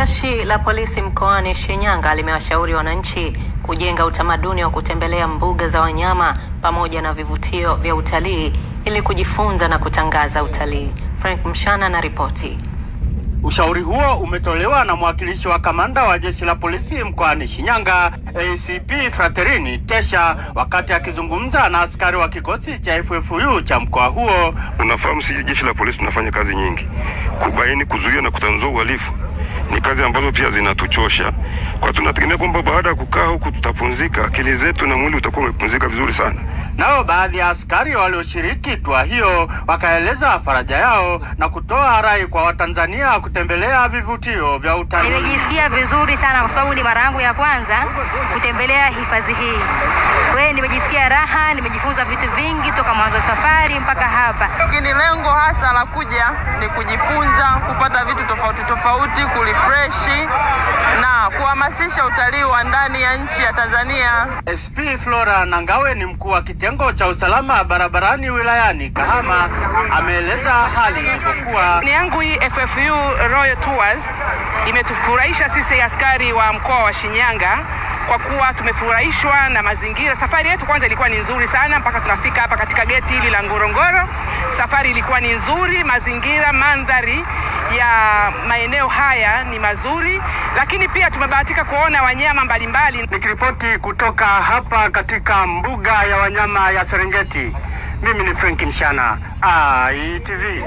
Jeshi la polisi mkoani Shinyanga limewashauri wananchi kujenga utamaduni wa kutembelea mbuga za wanyama pamoja na vivutio vya utalii ili kujifunza na kutangaza utalii. Frank Mshana na ripoti. Ushauri huo umetolewa na mwakilishi wa kamanda wa jeshi la polisi mkoani Shinyanga, ACP Fraterini Tesha, wakati akizungumza na askari wa kikosi cha FFU cha mkoa huo. Unafahamu sisi jeshi la polisi tunafanya kazi nyingi, kubaini, kuzuia na kutanzua uhalifu. Ni kazi ambazo pia zinatuchosha. Kwa tunategemea kwamba baada ya kukaa huku tutapumzika, akili zetu na mwili utakuwa umepumzika vizuri sana. Nao baadhi ya askari walioshiriki tour hiyo wakaeleza faraja yao na kutoa rai kwa Watanzania kutembelea vivutio vya utalii. Nimejisikia vizuri sana kwa sababu ni mara yangu ya kwanza kutembelea hifadhi hii. Kwa hiyo nimejisikia raha, nimejifunza vitu vingi toka mwanzo wa safari mpaka hapa. Lakini lengo hasa la kuja ni kujifunza, kupata vitu tofauti tofauti, kurefresh na kuhamasisha utalii wa ndani ya nchi ya Tanzania. SP Flora Nangawe ni mkuu wa kitengo cha usalama barabarani wilayani Kahama, ameeleza hali ilivyokuwa. Ni yangu hii FFU Royal Tours imetufurahisha sisi askari wa mkoa wa Shinyanga kwa kuwa tumefurahishwa na mazingira. Safari yetu kwanza ilikuwa ni nzuri sana mpaka tunafika hapa katika geti hili la Ngorongoro. Safari ilikuwa ni nzuri, mazingira, mandhari ya maeneo haya ni mazuri, lakini pia tumebahatika kuona wanyama mbalimbali. Nikiripoti kutoka hapa katika mbuga ya wanyama ya Serengeti, mimi ni Frank Mshana, ITV.